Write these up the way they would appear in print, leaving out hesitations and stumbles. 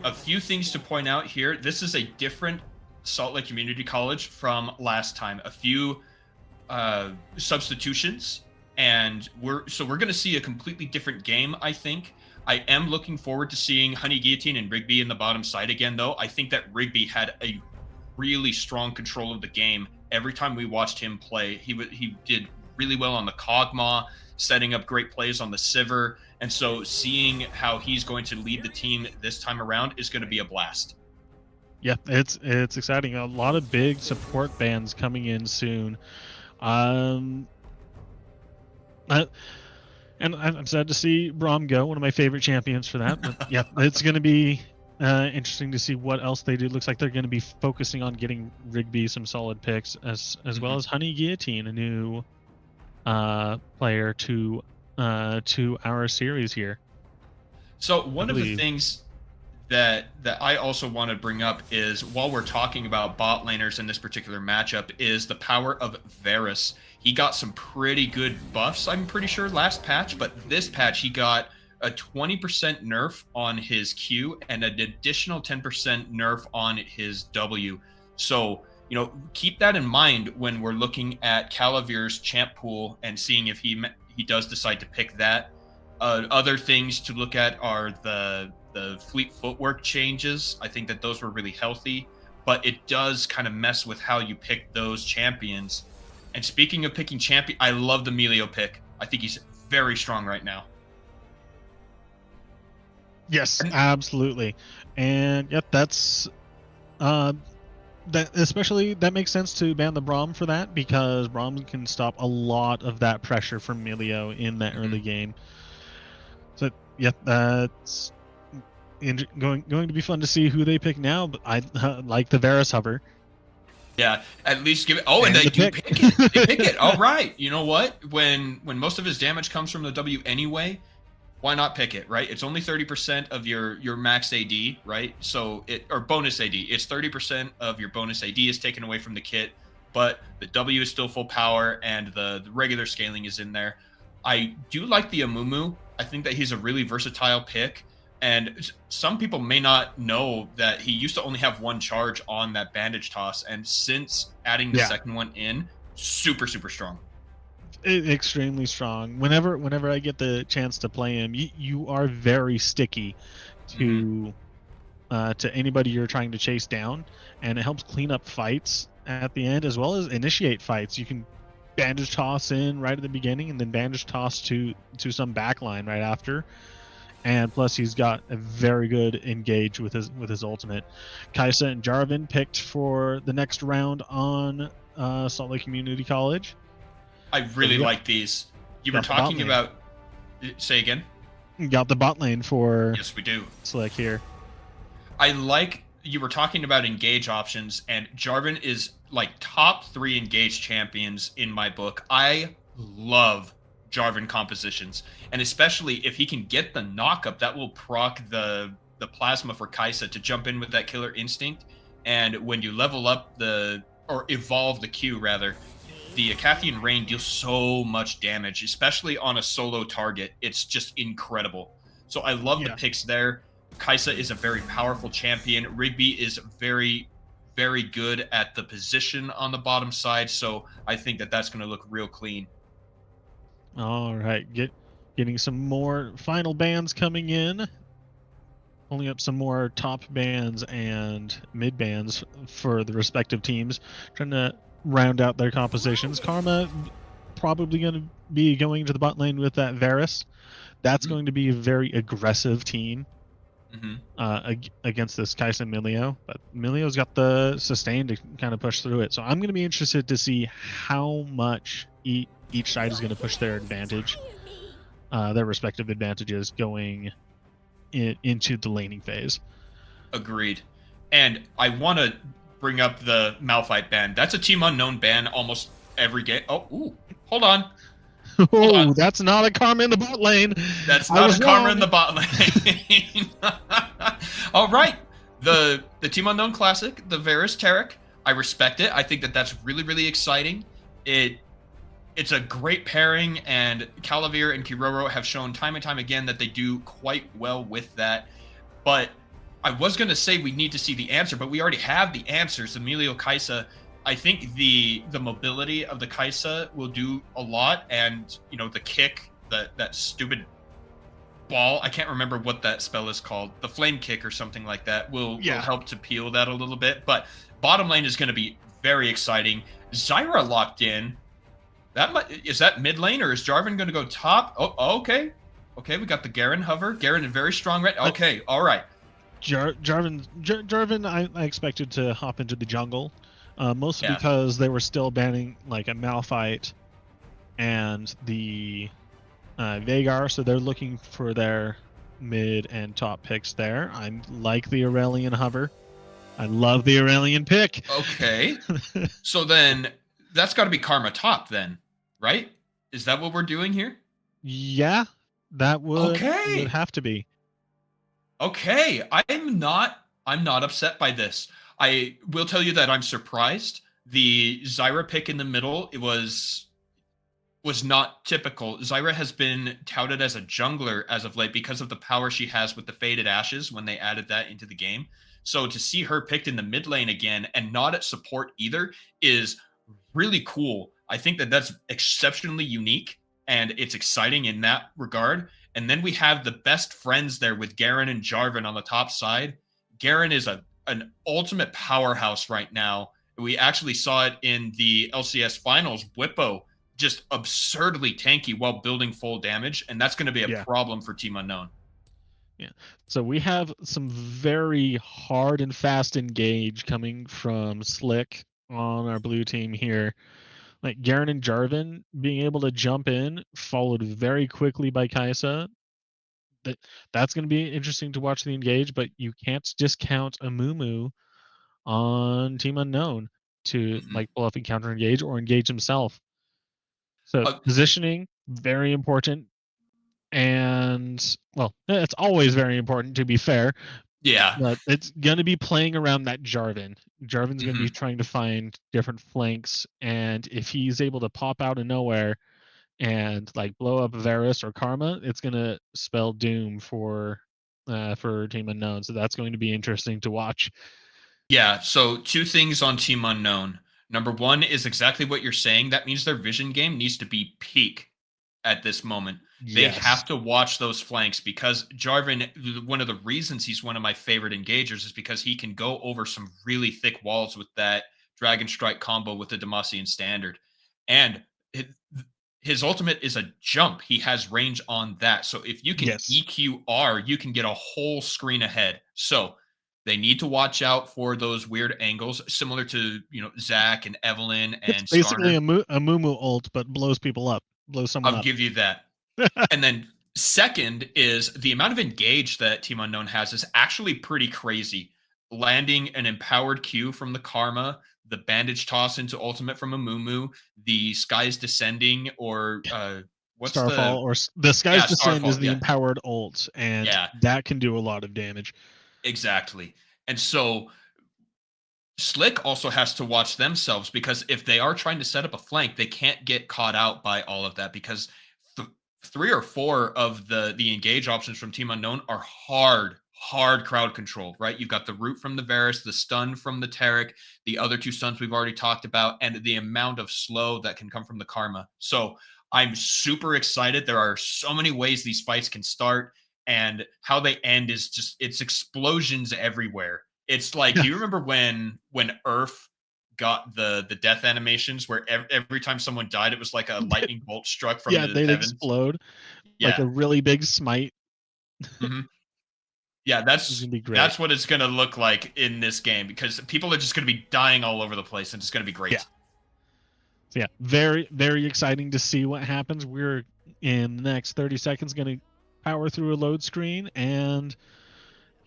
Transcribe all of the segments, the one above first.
a few things to point out here. This is a different Salt Lake Community College from last time. A few substitutions, and we're going to see a completely different game, I think. I am looking forward to seeing Honey Guillotine and Rigby in the bottom side again, though. I think that Rigby had a really strong control of the game. Every time we watched him play, he did really well on the Kog'Maw, setting up great plays on the Sivir. And so seeing how he's going to lead the team this time around is going to be a blast. Yeah, it's exciting. A lot of big support bands coming in soon. And I'm sad to see Braum go, one of my favorite champions for that. But yeah, it's going to be interesting to see what else they do. Looks like they're going to be focusing on getting Rigby some solid picks, as well as Honey Guillotine, a new player to our series here. So one of the things that I also want to bring up is, while we're talking about bot laners in this particular matchup, is the power of Varus. He got some pretty good buffs, I'm pretty sure, last patch, but this patch he got a 20% nerf on his Q and an additional 10% nerf on his W. So, you know, keep that in mind when we're looking at Calaveer's champ pool and seeing if he does decide to pick that. Other things to look at are the fleet footwork changes. I think that those were really healthy, but it does kind of mess with how you pick those champions. And speaking of picking champion, I love the Melio pick. I think he's very strong right now. Yes, absolutely. And yep, that's that makes sense to ban the Braum for that, because Braum can stop a lot of that pressure from Melio in that early game. So yeah, that's going to be fun to see who they pick now. But I like the Varus hover. Yeah, at least give it. Oh, and they do pick it. They pick it. All right. You know what? When most of his damage comes from the W anyway, why not pick it, right? It's only 30% of your max AD, right? So or bonus AD. It's 30% of your bonus AD is taken away from the kit, but the W is still full power and the regular scaling is in there. I do like the Amumu. I think that he's a really versatile pick. And some people may not know that he used to only have one charge on that bandage toss. And since adding the second one in, super, super strong. Extremely strong. Whenever I get the chance to play him, you are very sticky to anybody you're trying to chase down. And it helps clean up fights at the end, as well as initiate fights. You can bandage toss in right at the beginning and then bandage toss to some backline right after. And plus, he's got a very good engage with his ultimate. Kaisa and Jarvan picked for the next round on Salt Lake Community College. I really like these. You were talking about. Say again. Got the bot lane for. Yes, we do. Select here. I like you were talking about engage options, and Jarvan is like top 3 engage champions in my book. I love Jarvan compositions, and especially if he can get the knockup, that will proc the plasma for Kaisa to jump in with that killer instinct. And when you level up or evolve the Q rather, the Acathian Rain deals so much damage, especially on a solo target. It's just incredible. So I love the picks there. Kaisa is a very powerful champion. Rigby is very, very good at the position on the bottom side, so I think that that's going to look real clean. All right, getting some more final bands coming in. Pulling up some more top bands and mid bands for the respective teams, trying to round out their compositions. Karma probably going to be going to the bot lane with that Varus. That's going to be a very aggressive team against this Kaisa Melio, but Melio's got the sustain to kind of push through it. So I'm going to be interested to see how much each side is going to push their advantage, their respective advantages going into the laning phase. Agreed. And I want to bring up the Malphite ban. That's a Team Unknown ban almost every game. Hold on. Oh, that's not a Karma in the bot lane. That's not a Karma in the bot lane. All right. The Team Unknown Classic, the Varus Taric. I respect it. I think that that's really, really exciting. It's a great pairing, and Calaveer and Kiroro have shown time and time again that they do quite well with that. But I was gonna say we need to see the answer, but we already have the answers. Emilio Kaisa. I think the mobility of the Kaisa will do a lot, and the kick, that stupid ball. I can't remember what that spell is called. The flame kick or something like that will Yeah. help to peel that a little bit. But bottom lane is going to be very exciting. Zyra locked in. Is that mid lane or is Jarvan going to go top? Oh, okay. Okay, we got the Garen hover. Garen in very strong red. Okay, all right. Jarvan, I expected to hop into the jungle, mostly Yeah. because they were still banning like a Malphite and the Vagar, so they're looking for their mid and top picks there. I like the Aurelian hover. I love the Aurelian pick. Okay. So then that's got to be Karma top then, right? Is that what we're doing here? Yeah, that would Okay. have to be. Okay, I'm not upset by this. I will tell you that I'm surprised. The Zyra pick in the middle, it was not typical. Zyra has been touted as a jungler as of late because of the power she has with the Faded Ashes when they added that into the game. So to see her picked in the mid lane again and not at support either is really cool. I think that that's exceptionally unique and it's exciting in that regard. And then we have the best friends there with Garen and Jarvan on the top side. Garen is an ultimate powerhouse right now. We actually saw it in the LCS finals. Whippo just absurdly tanky while building full damage, and that's going to be a Yeah. problem for Team Unknown. Yeah. So we have some very hard and fast engage coming from Slick on our blue team here. Like Garen and Jarvan being able to jump in, followed very quickly by Kaisa. That's going to be interesting to watch the engage, but you can't discount a Mumu on Team Unknown to Mm-hmm. like pull up and counter engage or engage himself. So Uh, positioning very important, and well, it's always very important to be fair. yeah. But it's going to be playing around that Jarvan. Jarvan's going to be Mm-hmm. trying to find different flanks, and if he's able to pop out of nowhere and like blow up Varus or Karma, it's going to spell doom for Team Unknown. So that's going to be interesting to watch. Yeah. So two things on Team Unknown. Number one is exactly what you're saying. That means their vision game needs to be peak at this moment. They Yes. have to watch those flanks because Jarvan, one of the reasons he's one of my favorite engagers is because he can go over some really thick walls with that Dragon Strike combo with the Demacian Standard. And it, his ultimate is a jump. He has range on that. So if you can Yes. EQR, you can get a whole screen ahead. So they need to watch out for those weird angles, similar to Zach and Evelyn It's and basically Skarner. a Mumu ult, but blows people up, blows someone I'll up. give you that. And then second is the amount of engage that Team Unknown has is actually pretty crazy. Landing an empowered Q from the Karma, the bandage toss into ultimate from a Mumu, the skies descending, or what's Starfall the or the Sky's yeah, Descent is Starfall. the Yeah, empowered ult, and yeah, that can do a lot of damage. exactly. And so Slick also has to watch themselves because if they are trying to set up a flank, they can't get caught out by all of that because three or four of the engage options from Team Unknown are hard crowd control, right? You've got the root from the Varus, the stun from the Taric, the other two stuns we've already talked about, and the amount of slow that can come from the Karma. So I'm super excited. There are so many ways these fights can start, and how they end is just it's explosions everywhere. It's like, Yeah, do you remember when Earth got the death animations where every time someone died, it was like a lightning bolt struck from yeah, the they'd heavens? explode like a Yeah. really big smite. Hmm. Yeah, It's that's gonna be great. that's what it's gonna look like in this game because people are just gonna be dying all over the place and it's gonna be Yeah. great. So yeah, very very exciting to see what happens. We're in the next 30 seconds going to power through a load screen, and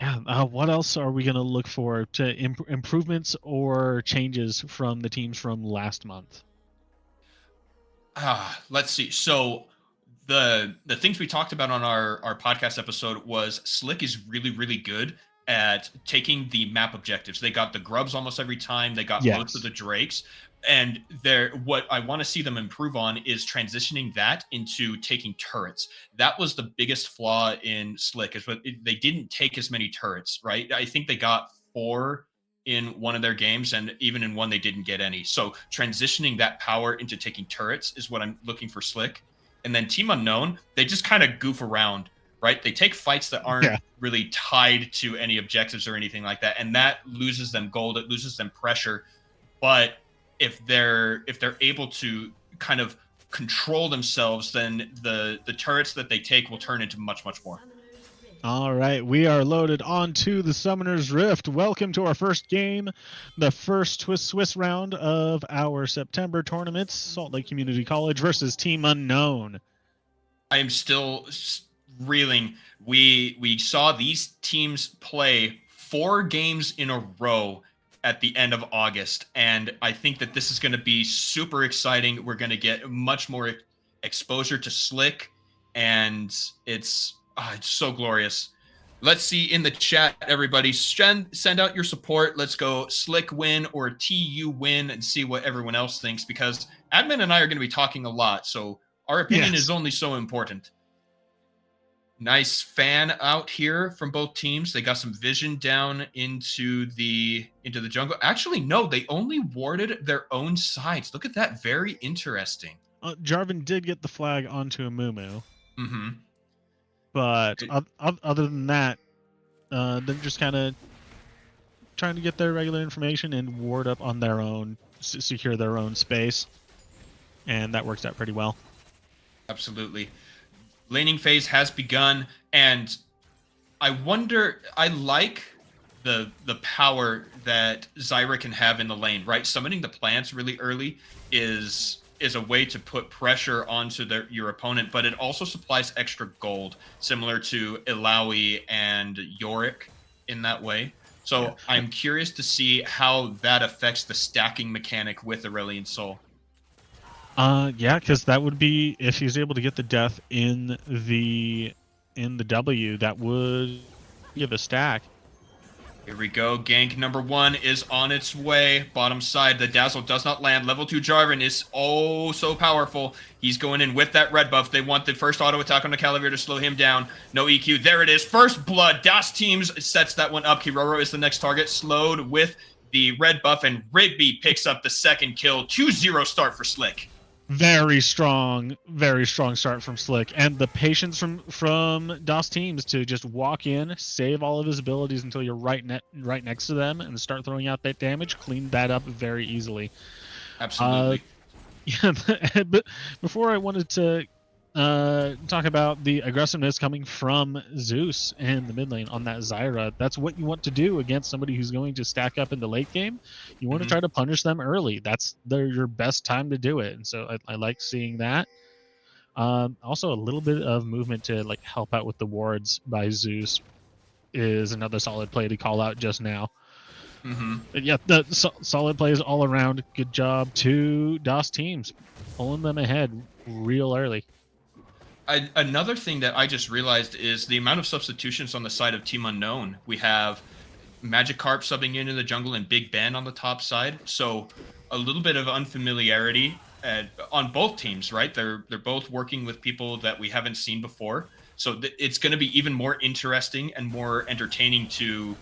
yeah, what else are we going to look for to improvements or changes from the teams from last month? Let's see. So the things we talked about on our podcast episode was Slick is really really good at taking the map objectives. They got the grubs almost every time. They got most of Yes. the drakes. And what I want to see them improve on is transitioning that into taking turrets. That was the biggest flaw in Slick, is what they didn't take as many turrets, right? I think they got 4 in one of their games, and even in one they didn't get any. So transitioning that power into taking turrets is what I'm looking for Slick. And then Team Unknown, they just kind of goof around, right? They take fights that aren't Yeah. really tied to any objectives or anything like that, and that loses them gold. It loses them pressure. But if they're able to kind of control themselves, then the turrets that they take will turn into much more. All right, we are loaded onto the Summoner's Rift. Welcome to our first game, the first Swiss round of our September tournaments, Salt Lake Community College versus Team Unknown. I am still reeling. We saw these teams play 4 games in a row at the end of August, and I think that this is going to be super exciting. We're going to get much more exposure to Slick, and it's so glorious. Let's see in the chat, everybody. Send out your support. Let's go Slick win or TU win and see what everyone else thinks, because Admin and I are going to be talking a lot, so our opinion is only so important. Nice fan out here from both teams. They got some vision down into the jungle. Actually, no, they only warded their own sides. Look at that. Very interesting. Jarvan did get the flag onto a Mumu. Mm-hmm. But other than that, they're just kind of trying to get their regular information and ward up on their own, secure their own space. And that works out pretty well. Absolutely. Laning phase has begun, and I wonder, I like the power that Zyra can have in the lane, right? Summoning the plants really early is a way to put pressure onto your opponent, but it also supplies extra gold, similar to Illaoi and Yorick in that way. So yeah. I'm curious to see how that affects the stacking mechanic with Aurelion Sol. Yeah, because that would be, if he's able to get the death in the W, that would give a stack. Here we go. Gank number 1 is on its way. Bottom side, the Dazzle does not land. Level 2 Jarvan is oh so powerful. He's going in with that red buff. They want the first auto attack on the Calavir to slow him down. No EQ. There it is. First blood. Das Teams sets that one up. Kiroro is the next target. Slowed with the red buff, and Rigby picks up the second kill. 2-0 start for Slick. Very strong start from Slick, and the patience from Das Teams to just walk in, save all of his abilities until you're right next to them, and start throwing out that damage. Clean that up very easily. Absolutely. Yeah, but before I wanted to talk about the aggressiveness coming from Zeus in the mid lane on that Zyra. That's what you want to do against somebody who's going to stack up in the late game. You want to try to punish them early. That's your best time to do it. And so I like seeing that. Also, a little bit of movement to like help out with the wards by Zeus is another solid play to call out just now. But yeah, the solid plays all around. Good job to Das Teams, pulling them ahead real early. Another thing that I just realized is the amount of substitutions on the side of Team Unknown. We have Magikarp subbing in the jungle and Big Ben on the top side. So a little bit of unfamiliarity on both teams, right? They're both working with people that we haven't seen before. So it's going to be even more interesting and more entertaining to,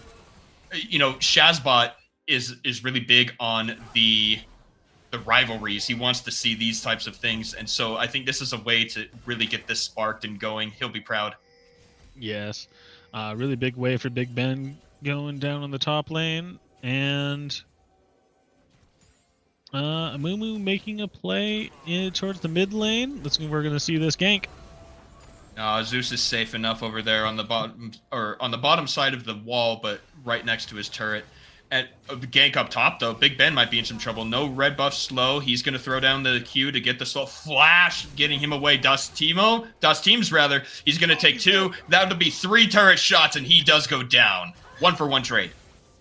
Shazbot is really big on the rivalries. He wants to see these types of things, and so I think this is a way to really get this sparked and going. He'll be proud. Yes, really big way for Big Ben going down on the top lane, and Amumu making a play towards the mid lane. We're going to see this gank. Zeus is safe enough over there on the bottom side of the wall, but right next to his turret. At gank up top, though, Big Ben might be in some trouble. No red buff slow. He's going to throw down the Q to get the slow flash, getting him away. Das Teams, rather. He's going to take 2. That would be 3 turret shots, and he does go down. 1-for-1 trade.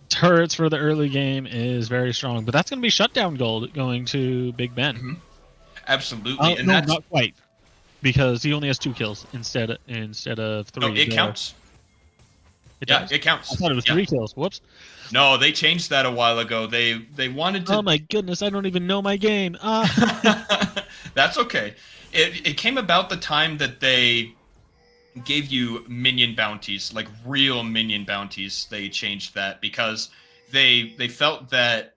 Turrets for the early game is very strong, but that's going to be shutdown gold going to Big Ben. Absolutely. And that's not quite, because he only has 2 kills instead of 3. No, it counts. It Yeah, does? it counts. I thought it was Yeah. 3 kills. Whoops. No, they changed that a while ago. They wanted Oh to. my goodness, I don't even know my game. That's okay. It came about the time that they gave you minion bounties, like real minion bounties. They changed that because they felt that,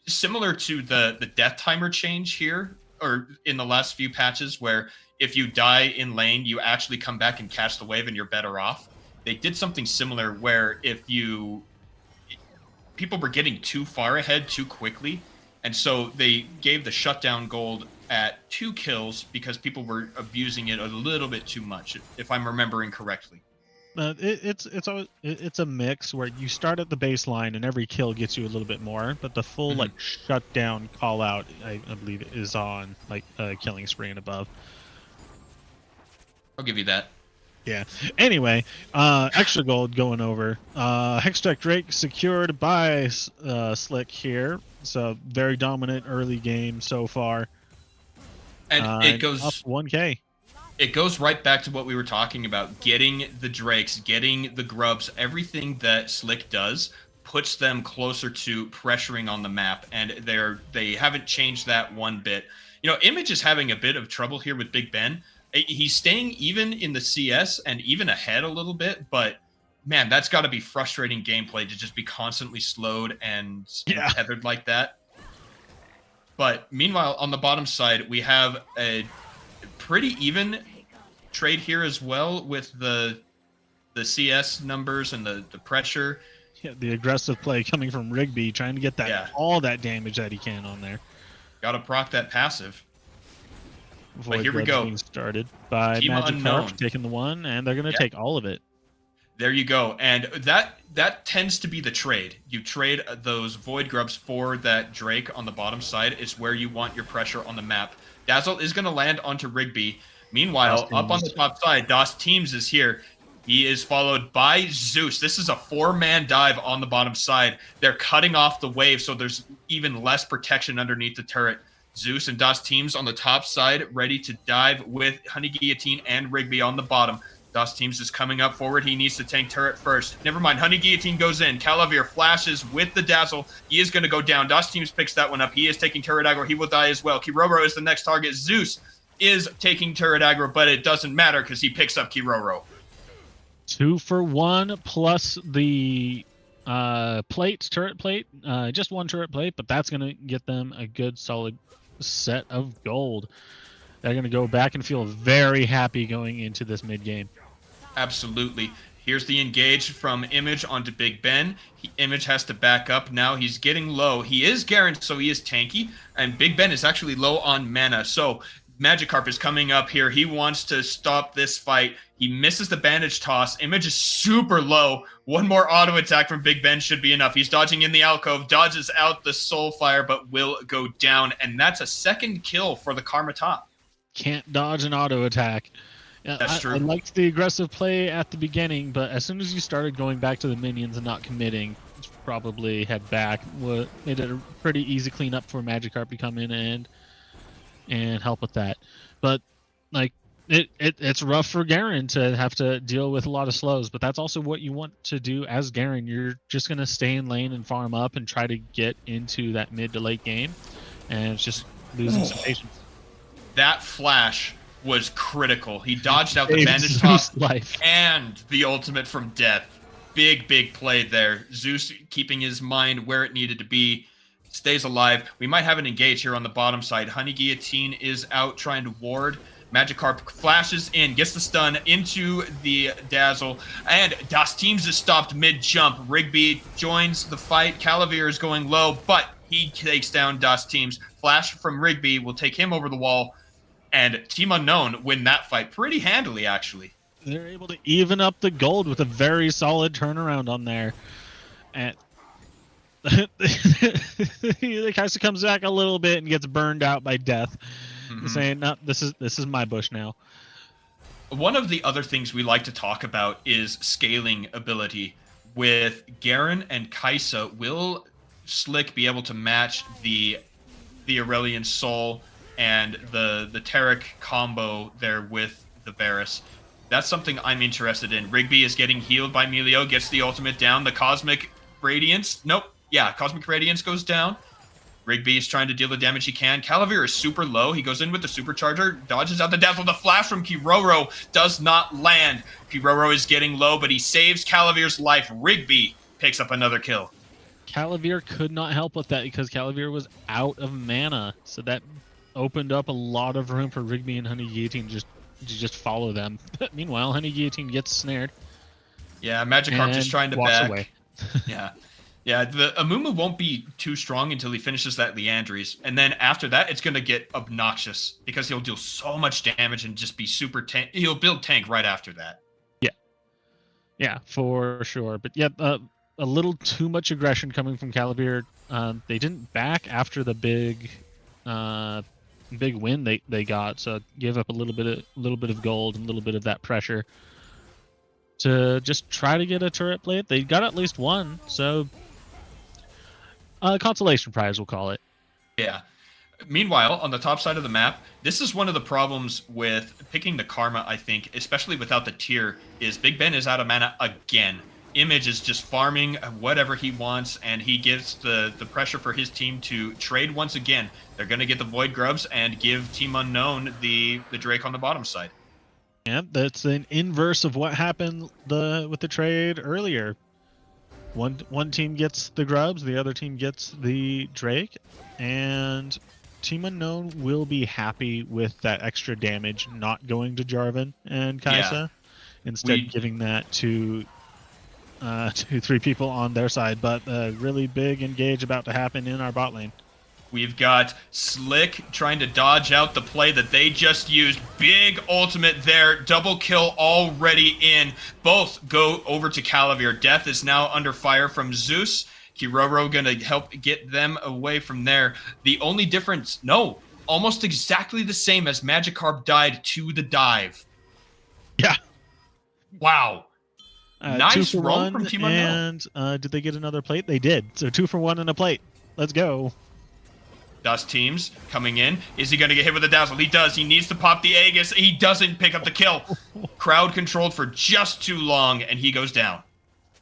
similar to the death timer change here, or in the last few patches, where if you die in lane, you actually come back and catch the wave and you're better off. They did something similar where if you people were getting too far ahead too quickly, and so they gave the shutdown gold at 2 kills because people were abusing it a little bit too much, if I'm remembering correctly. It's a mix where you start at the baseline and every kill gets you a little bit more, but the full Mhm. like shutdown call out, I believe, is on like killing spree and above. I'll give you that. Yeah. Anyway, extra gold going over. Hextech Drake secured by Slick here. So very dominant early game so far. And Up 1K. it goes right back to what we were talking about: getting the drakes, getting the grubs. Everything that Slick does puts them closer to pressuring on the map, and they haven't changed that one bit. Image is having a bit of trouble here with Big Ben. He's staying even in the CS and even ahead a little bit, but man, that's got to be frustrating gameplay to just be constantly slowed and tethered like that. But meanwhile, on the bottom side, we have a pretty even trade here as well, with the CS numbers and the pressure. Yeah, the aggressive play coming from Rigby, trying to get that all that damage that he can on there. Got to proc that passive. But here we go. Being started by Team Magic Unknown Carp taking the one, and they're going to take all of it. There you go. And that tends to be the trade. You trade those Void Grubs for that Drake on the bottom side. It's where you want your pressure on the map. Dazzle is going to land onto Rigby. Meanwhile, up on the top side, Das Teams is here. He is followed by Zeus. This is a 4-man dive on the bottom side. They're cutting off the wave, so there's even less protection underneath the turret. Zeus and Das Teams on the top side, ready to dive with Honey Guillotine and Rigby on the bottom. Das Teams is coming up forward. He needs to tank turret first. Never mind. Honey Guillotine goes in. Calavir flashes with the Dazzle. He is going to go down. Das Teams picks that one up. He is taking turret aggro. He will die as well. Kiroro is the next target. Zeus is taking turret aggro, but it doesn't matter because he picks up Kiroro. 2 for 1 plus the turret plate. Just 1 turret plate, but that's going to get them a good solid set of gold. They're going to go back and feel very happy going into this mid game. Absolutely. Here's the engage from Image onto Big Ben. Image has to back up now. He's getting low. He is Garen, so he is tanky, and Big Ben is actually low on mana. So Magikarp is coming up here. He wants to stop this fight. He misses the bandage toss. Image is super low. One more auto attack from Big Ben should be enough. He's dodging in the alcove, dodges out the soul fire, but will go down. And that's a second kill for the Karma top. Can't dodge an auto attack. That's true. I liked the aggressive play at the beginning, but as soon as you started going back to the minions and not committing, probably head back. Made it a pretty easy cleanup for Magikarp to come in and help with that. But like it's rough for Garen to have to deal with a lot of slows, but that's also what you want to do as Garen. You're just gonna stay in lane and farm up and try to get into that mid to late game, and it's just losing some patience. That flash was critical. He dodged out the bandage toss life and the ultimate from death. Big play there. Zeus keeping his mind where it needed to be. Stays alive. We might have an engage here on the bottom side. Honey Guillotine is out trying to ward. Magikarp flashes in, gets the stun into the Dazzle, and Das Teams is stopped mid-jump. Rigby joins the fight. Calavir is going low, but he takes down Das Teams. Flash from Rigby will take him over the wall, and Team Unknown win that fight pretty handily, actually. They're able to even up the gold with a very solid turnaround on there. And the Kaiser comes back a little bit and gets burned out by death, saying, "No, this is my bush now." One of the other things we like to talk about is scaling ability. With Garen and Kaisa, will Slick be able to match the Aurelion Soul and the Taric combo there with the Varus? That's something I'm interested in. Rigby is getting healed by Melio, gets the ultimate down. The Cosmic Radiance. Nope. Yeah, Cosmic Radiance goes down. Rigby is trying to deal the damage he can. Calavir is super low. He goes in with the supercharger, dodges out the dazzle. The flash from Kiroro does not land. Kiroro is getting low, but he saves Calavir's life. Rigby picks up another kill. Calavir could not help with that because Calavir was out of mana, so that opened up a lot of room for Rigby and Honey Guillotine to just follow them. Meanwhile, Honey Guillotine gets snared. Yeah, Magikarp just trying to back. Away. Yeah. Yeah, the Amumu won't be too strong until he finishes that Leandries. And then after that, it's going to get obnoxious because he'll deal so much damage and just be super tank. He'll build tank right after that. Yeah. Yeah, for sure. But yeah, a little too much aggression coming from Calavir. They didn't back after the big win they got, so gave up a little bit of gold and a little bit of that pressure to just try to get a turret plate. They got at least one, so consolation prize, we'll call it. Yeah. Meanwhile, on the top side of the map, this is one of the problems with picking the Karma, I think, especially without the tier, is Big Ben is out of mana again. Image is just farming whatever he wants, and he gives the pressure for his team to trade once again. They're going to get the Void Grubs and give Team Unknown the Drake on the bottom side. Yeah, that's an inverse of what happened with the trade earlier. One team gets the Grubs, the other team gets the Drake, and Team Unknown will be happy with that extra damage not going to Jarvan and Kai'Sa, instead giving that to 3 people on their side. But a really big engage about to happen in our bot lane. We've got Slick trying to dodge out the play that they just used. Big ultimate there. Double kill already in. Both go over to Calavir. Death is now under fire from Zeus. Kiroro going to help get them away from there. The only difference, no, almost exactly the same as Magikarp died to the dive. Yeah. Wow. Nice roll from Team Unknown. And did they get another plate? They did. So 2 for 1 and a plate. Let's go. Dust Teams coming in. Is he going to get hit with a dazzle? He does. He needs to pop the Aegis. He doesn't pick up the kill. Crowd controlled for just too long, and he goes down.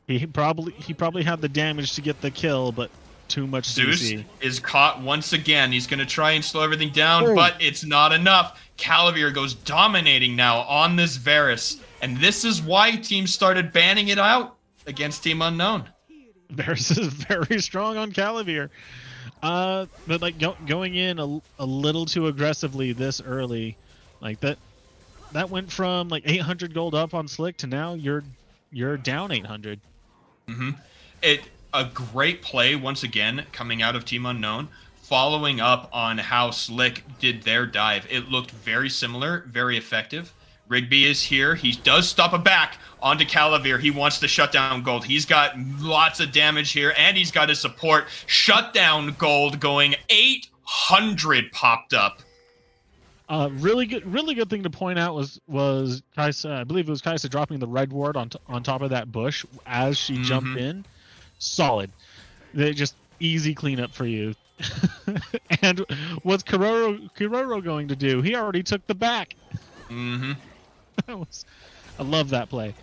He probably had the damage to get the kill, but too much Zeus CC. is caught once again. He's going to try and slow everything down, but it's not enough. Calavir goes dominating now on this Varus, and this is why teams started banning it out against Team Unknown. Varus is very strong on Calavir. But like going in a little too aggressively this early, like that went from like 800 gold up on Slick to now you're down 800. A great play once again coming out of Team Unknown, following up on how Slick did their dive. It looked very similar, very effective. Rigby is here. He does stop a back onto Calavir. He wants to shut down gold. He's got lots of damage here, and he's got his support. Shut down gold going 800 popped up. Really good thing to point out was Kai'Sa. I believe it was Kai'Sa dropping the red ward on top of that bush as she jumped in. Solid. They just easy cleanup for you. And what's Kiroro going to do? He already took the back. I love that play.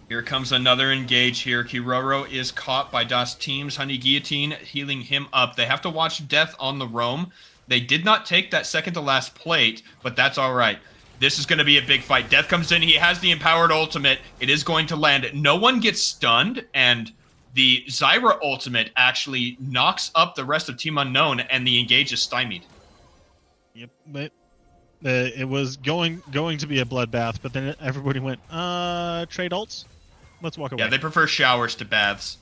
Here comes another engage here. Kiroro is caught by Das Teams. Honey Guillotine healing him up. They have to watch Death on the roam. They did not take that second to last plate, but that's all right. This is going to be a big fight. Death comes in. He has the empowered ultimate. It is going to land. No one gets stunned, and the Zyra ultimate actually knocks up the rest of Team Unknown, and the engage is stymied. Yep, but it was going to be a bloodbath, but then everybody went, trade ults? Let's walk away. Yeah, they prefer showers to baths.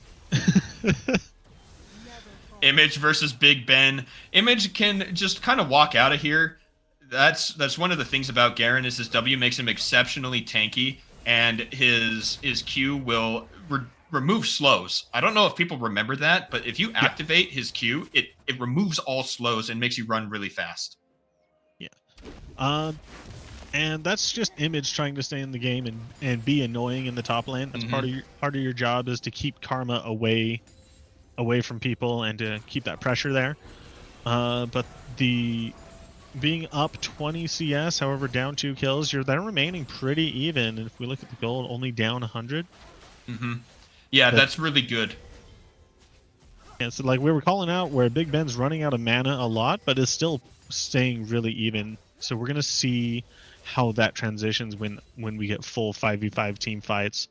Image versus Big Ben. Image can just kind of walk out of here. That's one of the things about Garen is his W makes him exceptionally tanky, and his Q will remove slows. I don't know if people remember that, but if you activate his Q, it removes all slows and makes you run really fast. And that's just Image trying to stay in the game and be annoying in the top lane. That's part of your job is to keep Karma away from people and to keep that pressure there. But the being up 20 CS, however, down 2 kills, you're then remaining pretty even. And if we look at the gold, only down 100. Yeah, that's really good. And so, like, we were calling out where Big Ben's running out of mana a lot, but is still staying really even. So we're gonna see how that transitions when we get full 5v5 team fights.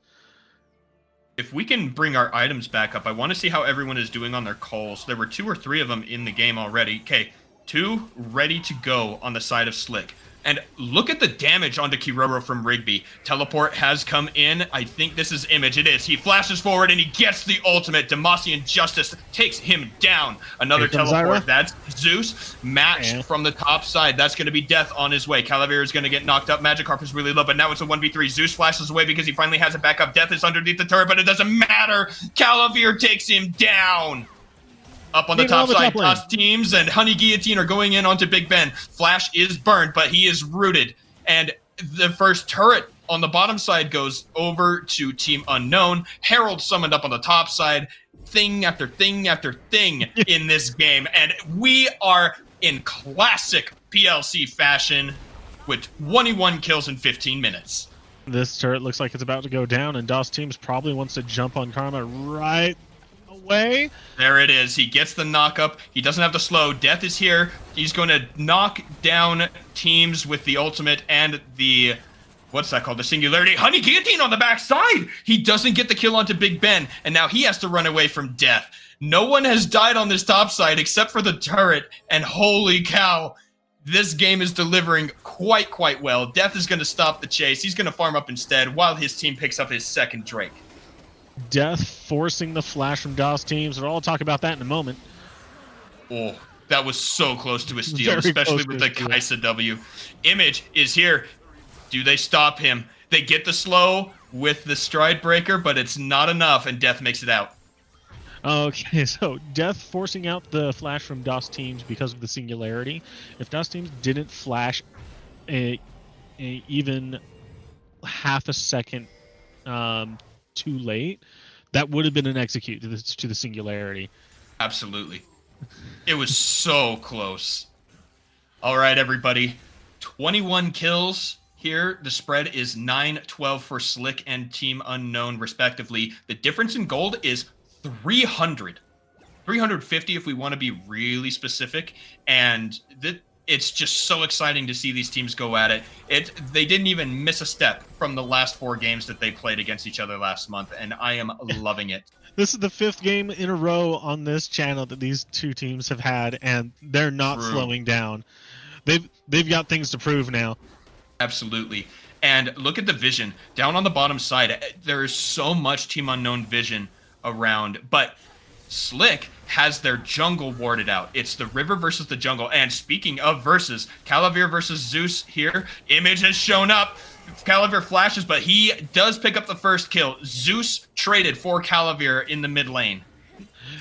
If we can bring our items back up, I want to see how everyone is doing on their calls. There were 2 or 3 of them in the game already. Okay, 2 ready to go on the side of Slick. And look at the damage onto Kiroro from Rigby. Teleport has come in. I think this is Image. It is. He flashes forward and he gets the ultimate. Demacian Justice takes him down. Another teleport. That's Zeus. Matched from the top side. That's going to be Death on his way. Calavera is going to get knocked up. Magikarp is really low, but now it's a 1v3. Zeus flashes away because he finally has it back up. Death is underneath the turret, but it doesn't matter. Calavera takes him down. Up on the top side, Dust Teams and Honey Guillotine are going in onto Big Ben. Flash is burned, but he is rooted. And the first turret on the bottom side goes over to Team Unknown. Herald summoned up on the top side. Thing after thing after thing in this game. And we are in classic PLC fashion with 21 kills in 15 minutes. This turret looks like it's about to go down, and Dust Teams probably wants to jump on Karma right away. There it is. He gets the knock up. He doesn't have to slow. Death is here. He's going to knock down teams with the ultimate and the, what's that called? The singularity. Honey Guillotine on the backside. He doesn't get the kill onto Big Ben, and now he has to run away from Death. No one has died on this top side except for the turret, and holy cow, this game is delivering quite well. Death is going to stop the chase. He's going to farm up instead while his team picks up his second Drake. Death forcing the flash from DOS Teams. We'll all talk about that in a moment. Oh, that was so close to a steal, especially with the Kaisa W. Image is here. Do they stop him? They get the slow with the stride breaker, but it's not enough, and Death makes it out. Okay, so Death forcing out the flash from DOS Teams because of the singularity. If DOS Teams didn't flash even half a second too late, that would have been an execute to the singularity. Absolutely. It was so close. All right, everybody. 21 kills here. The spread is 9-12 for Slick and Team Unknown, respectively. The difference in gold is 300. 350 if we want to be really specific. And it's just so exciting to see these teams go at it. They didn't even miss a step from the last 4 games that they played against each other last month, and I am loving it. This is the 5th game in a row on this channel that these 2 teams have had, and they're not slowing down. They've got things to prove now. Absolutely. And look at the vision. Down on the bottom side, there is so much Team Unknown vision around, but Slick has their jungle warded out. It's the river versus the jungle. And speaking of versus, Calavera versus Zeus here. Image has shown up. Calavera flashes, but he does pick up the first kill. Zeus traded for Calavera in the mid lane.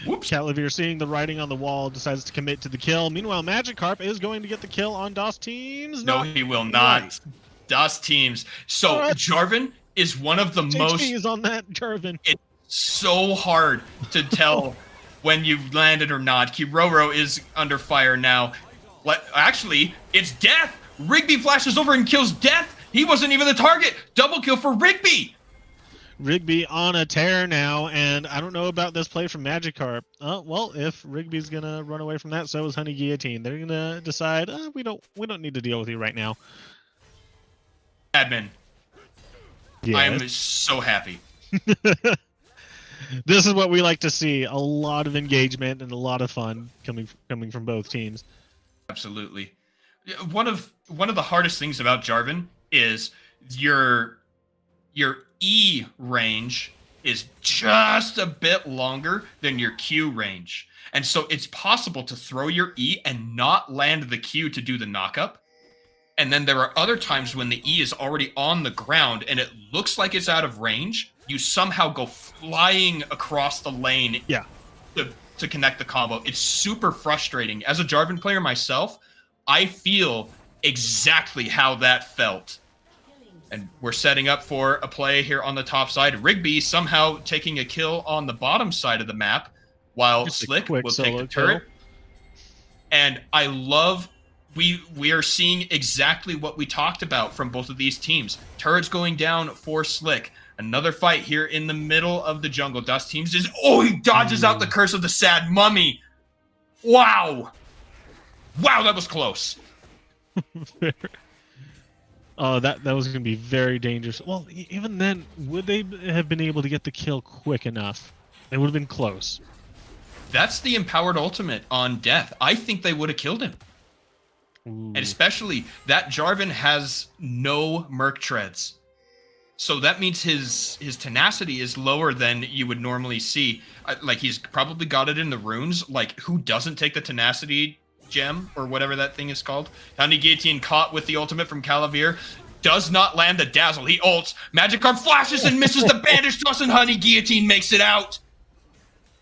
Whoops. Calavera, seeing the writing on the wall, decides to commit to the kill. Meanwhile, Magikarp is going to get the kill on DOS Teams. No, he will not. DOS Teams. So Jarvan is one of the most... is on that, Jarvan. It's so hard to tell when you've landed or not. Kiroro is under fire now. Actually, it's Death. Rigby flashes over and kills Death. He wasn't even the target. Double kill for Rigby. Rigby on a tear now, and I don't know about this play from Magikarp. Well, if Rigby's gonna run away from that, so is Honey Guillotine. They're gonna decide, we don't need to deal with you right now. Admin. Yes. I am so happy. This is what we like to see. A lot of engagement and a lot of fun coming from both teams. Absolutely. One of the hardest things about Jarvan is your E range is just a bit longer than your Q range. And so it's possible to throw your E and not land the Q to do the knockup. And then there are other times when the E is already on the ground and it looks like it's out of range. You somehow go flying across the lane to connect the combo. It's super frustrating. As a Jarvan player myself, I feel exactly how that felt. And we're setting up for a play here on the top side. Rigby somehow taking a kill on the bottom side of the map, while Slick will take the turret. And I love we are seeing exactly what we talked about from both of these teams. Turrets going down for Slick. Another fight here in the middle of the jungle. Dust Teams is he dodges out the curse of the sad mummy. Wow. Wow, that was close. Oh, that was going to be very dangerous. Well, even then, would they have been able to get the kill quick enough? They would have been close. That's the empowered ultimate on Death. I think they would have killed him. Ooh. And especially that Jarvan has no Merc treads. So that means his tenacity is lower than you would normally see. Like, he's probably got it in the runes. Like, who doesn't take the tenacity gem or whatever that thing is called? Honey Guillotine caught with the ultimate from Calavir. Does not land the dazzle. He ults. Magikarp flashes and misses the bandage toss, and Honey Guillotine makes it out.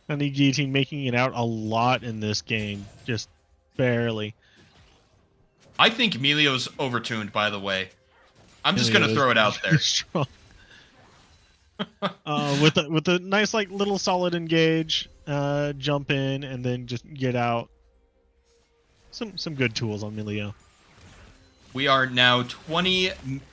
Honey Guillotine making it out a lot in this game. Just barely. I think Emilio's overtuned, by the way. I'm just going to throw it out there. With a nice, like, little solid engage, jump in, and then just get out. Some good tools on Emilio. We are now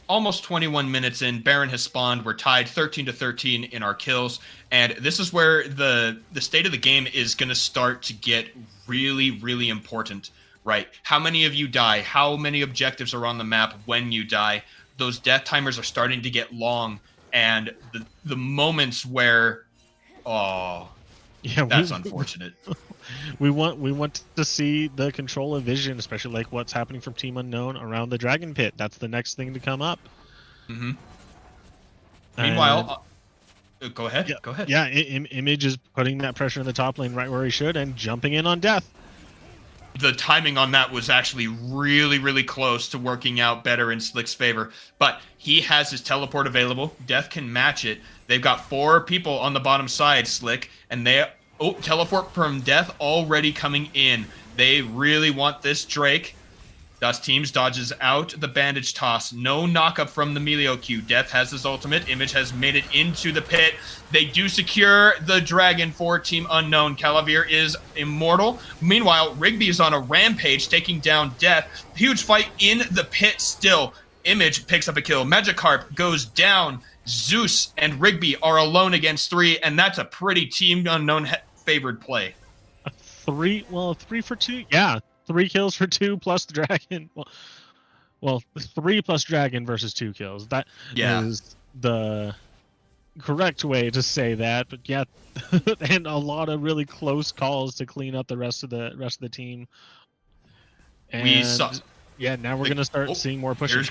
almost 21 minutes in. Baron has spawned. We're tied 13-13 in our kills. And this is where the state of the game is going to start to get really, really important, right? How many of you die? How many objectives are on the map when you die? Those death timers are starting to get long. And the moments where, that's unfortunate. We want to see the control of vision, especially like what's happening from Team Unknown around the Dragon Pit. That's the next thing to come up. Mm-hmm. Meanwhile, go ahead. Yeah, go ahead. Yeah, Image is putting that pressure in the top lane right where he should and jumping in on Death. The timing on that was actually really, really close to working out better in Slick's favor. But he has his teleport available. Death can match it. They've got 4 people on the bottom side, Slick, and they... Oh, teleport from Death already coming in. They really want this Drake. Dust Teams dodges out the bandage toss. No knockup from the Melio Q. Death has his ultimate. Image has made it into the pit. They do secure the dragon for Team Unknown. Calavir is immortal. Meanwhile, Rigby is on a rampage, taking down Death. Huge fight in the pit still. Image picks up a kill. Magikarp goes down. Zeus and Rigby are alone against 3, and that's a pretty Team Unknown favored play. 3 for 2? Yeah, 3 kills for 2 plus the dragon. Well, 3 plus dragon versus 2 kills. That is the correct way to say that. But yeah, and a lot of really close calls to clean up the rest of the team. And we saw. Yeah, now we're going to start seeing more pushing. Here's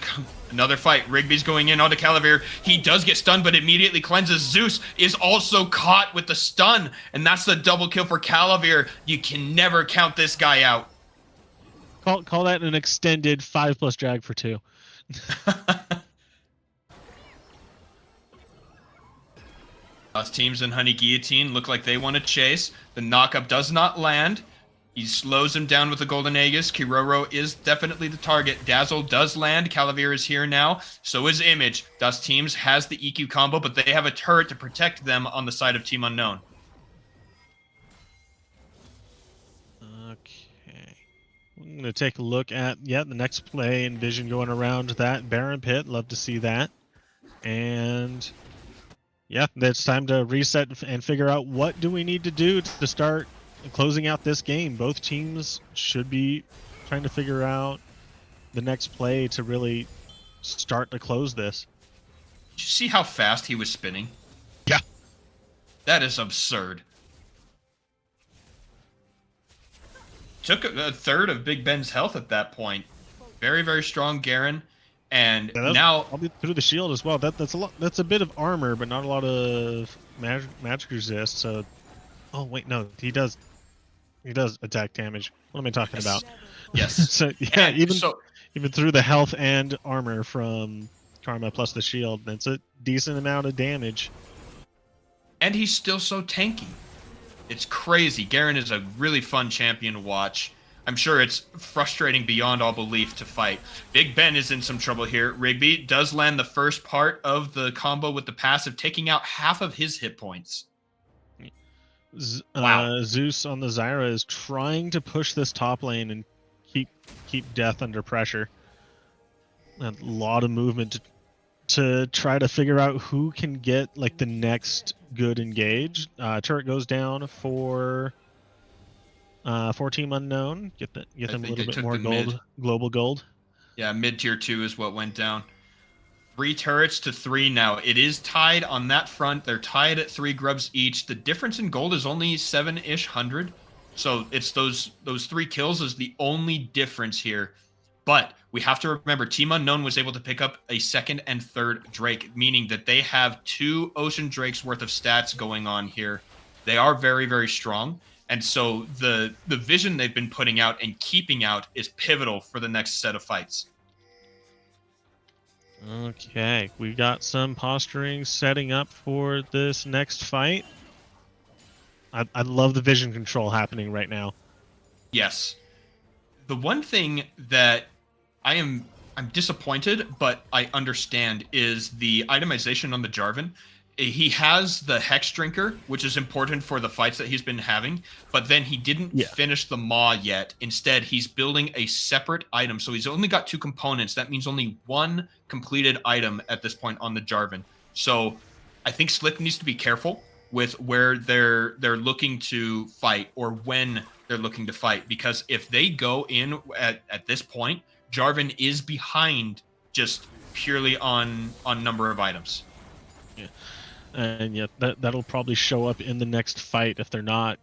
another fight. Rigby's going in onto Calavir. He does get stunned, but immediately cleanses. Zeus is also caught with the stun, and that's the double kill for Calavir. You can never count this guy out. Call that an extended 5+ drag for 2. Us Teams and Honey Guillotine look like they want to chase. The knockup does not land. He slows him down with the Golden Aegis. Kiroro is definitely the target. Dazzle does land. Calavir is here now. So is Image. Dust Teams has the EQ combo, but they have a turret to protect them on the side of Team Unknown. Okay. I'm going to take a look at, the next play and vision going around that Baron Pit. Love to see that. And yeah, it's time to reset and figure out what do we need to do to start closing out this game. Both teams should be trying to figure out the next play to really start to close this. Did you see how fast he was spinning? Yeah. That is absurd. Took a third of Big Ben's health at that point. Very, very strong Garen. And now I'll be through the shield as well. That's a lot. That's a bit of armor, but not a lot of magic resist. So, oh wait, no, he does attack damage. What am I talking about? Yes. So yeah, even through the health and armor from Karma plus the shield, that's a decent amount of damage. And he's still so tanky. It's crazy. Garen is a really fun champion to watch. I'm sure it's frustrating beyond all belief to fight. Big Ben is in some trouble here. Rigby does land the first part of the combo with the passive, taking out half of his hit points. Wow. Zeus on the Zyra is trying to push this top lane and keep Death under pressure. A lot of movement to try to figure out who can get like the next good engage. Turret goes down for Team Unknown. Get them a little bit more gold, global gold. Yeah, mid tier 2 is what went down. 3 turrets to 3 now. It is tied on that front. They're tied at 3 grubs each. The difference in gold is only 7-ish hundred. So it's those 3 kills is the only difference here. But we have to remember, Team Unknown was able to pick up a 2nd and 3rd Drake, meaning that they have 2 Ocean Drakes worth of stats going on here. They are very, very strong. And so the vision they've been putting out and keeping out is pivotal for the next set of fights. Okay, we got some posturing setting up for this next fight. I love the vision control happening right now. Yes. The one thing that I'm disappointed, but I understand, is the itemization on the Jarvan. He has the Hex Drinker, which is important for the fights that he's been having, but then he didn't finish the Maw yet. Instead, he's building a separate item. So he's only got 2 components. That means only 1 completed item at this point on the Jarvan. So I think Slick needs to be careful with where they're looking to fight or when they're looking to fight, because if they go in at this point, Jarvan is behind just purely on number of items. Yeah. And yet that'll probably show up in the next fight if they're not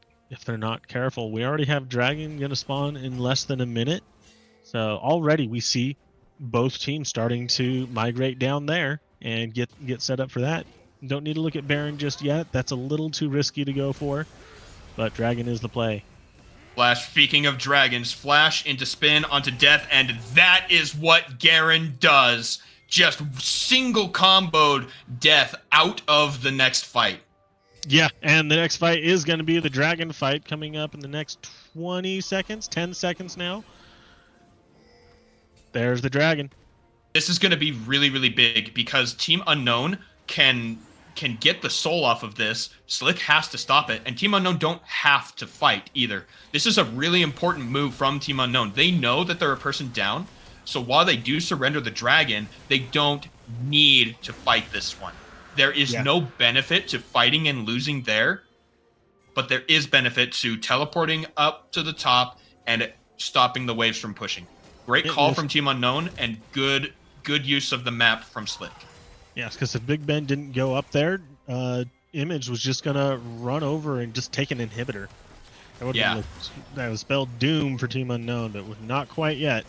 careful. We already have Dragon gonna spawn in less than a minute, so already we see both teams starting to migrate down there and get set up for that. Don't need to look at Baron just yet. That's a little too risky to go for, but Dragon is the play. Flash, speaking of dragons, flash into spin onto Death, and that is what Garen does. Just single comboed Death out of the next fight. Yeah, and the next fight is going to be the Dragon fight coming up in the next 20 seconds, 10 seconds now. There's the Dragon. This is going to be really, really big because Team Unknown can get the soul off of this. Slick has to stop it, and Team Unknown don't have to fight either. This is a really important move from Team Unknown. They know that they're a person down, so while they do surrender the Dragon, they don't need to fight this one. There is no benefit to fighting and losing there, but there is benefit to teleporting up to the top and stopping the waves from pushing. Great call from Team Unknown, and good use of the map from Slick. Yes, because if Big Ben didn't go up there, Image was just gonna run over and just take an inhibitor. That would spell doom for Team Unknown, but not quite yet.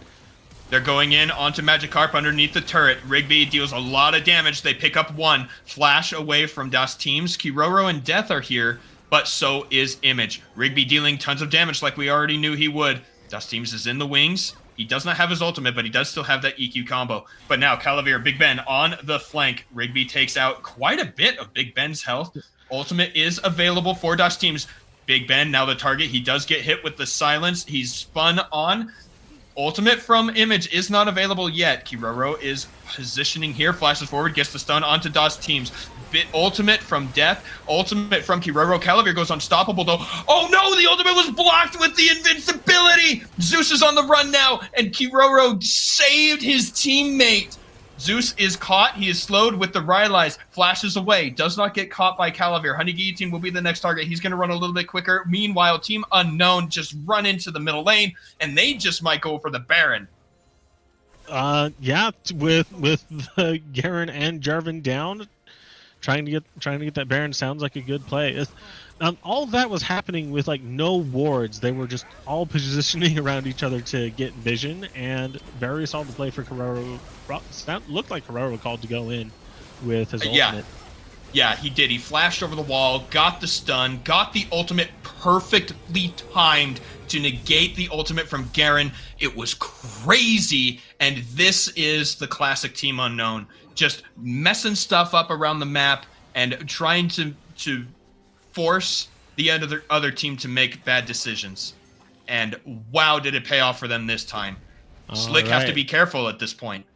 They're going in onto Magikarp underneath the turret. Rigby deals a lot of damage. They pick up 1. Flash away from Das teams. Kiroro and Death are here, but so is Image. Rigby dealing tons of damage like we already knew he would. Das teams is in the wings. He does not have his ultimate, but he does still have that EQ combo. But now Calavir, Big Ben on the flank. Rigby takes out quite a bit of Big Ben's health. Ultimate is available for Das teams. Big Ben, now the target. He does get hit with the silence. He's spun on. Ultimate from Image is not available yet. Kiroro is positioning here, flashes forward, gets the stun onto Das teams. Ultimate from Death, ultimate from Kiroro. Calavir goes unstoppable though. Oh no, the ultimate was blocked with the invincibility! Zeus is on the run now, and Kiroro saved his teammate. Zeus is caught. He is slowed with the Rylai's. Flashes away. Does not get caught by Calavir. Honey Guillotine will be the next target. He's going to run a little bit quicker. Meanwhile, Team Unknown just run into the middle lane, and they just might go for the Baron. Yeah, with Garen and Jarvan down, trying to get that Baron sounds like a good play. All of that was happening with like no wards. They were just all positioning around each other to get vision, and very solid play for Kiroro. Looked like Kiroro called to go in with his ultimate. Yeah, he did. He flashed over the wall, got the stun, got the ultimate perfectly timed to negate the ultimate from Garen. It was crazy, and this is the classic Team Unknown. Just messing stuff up around the map and trying to force the other team to make bad decisions. And wow, did it pay off for them this time. Slick have to be careful at this point.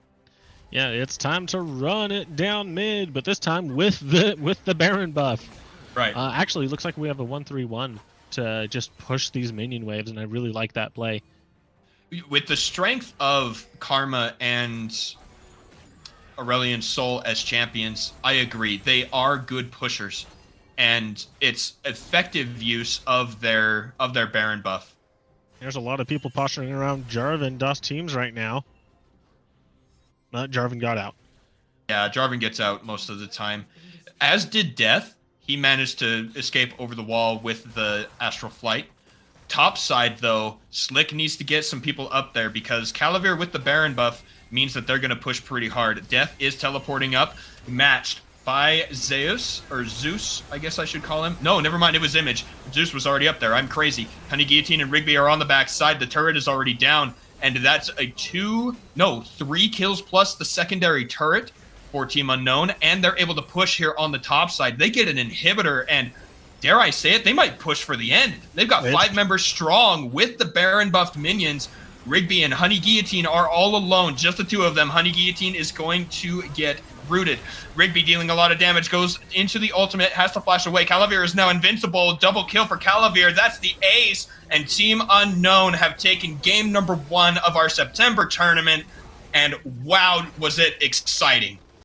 Yeah, it's time to run it down mid, but this time with the Baron buff. Right. Actually, looks like we have a 1-3-1 to just push these minion waves, and I really like that play. With the strength of Karma and Aurelion Sol as champions, I agree. They are good pushers, and it's effective use of their Baron buff. There's a lot of people posturing around Jarvan Dust teams right now. Jarvan got out. Yeah, Jarvan gets out most of the time. As did Death. He managed to escape over the wall with the Astral Flight. Top side, though, Slick needs to get some people up there because Calavir with the Baron buff means that they're going to push pretty hard. Death is teleporting up, matched by Zeus, or Zeus, I guess I should call him. No, never mind, it was Image. Zeus was already up there. I'm crazy. Honey Guillotine and Rigby are on the back side. The turret is already down, and that's a 3 kills plus the secondary turret for Team Unknown, and they're able to push here on the top side. They get an inhibitor, and dare I say it, they might push for the end. They've got 5 members strong with the Baron buffed minions. Rigby and Honey Guillotine are all alone, just the 2 of them. Honey Guillotine is going to get rooted. Rigby dealing a lot of damage, goes into the ultimate, has to flash away. Calavir is now invincible. Double kill for Calavir. That's the ace. And Team Unknown have taken game number 1 of our September tournament. And wow, was it exciting.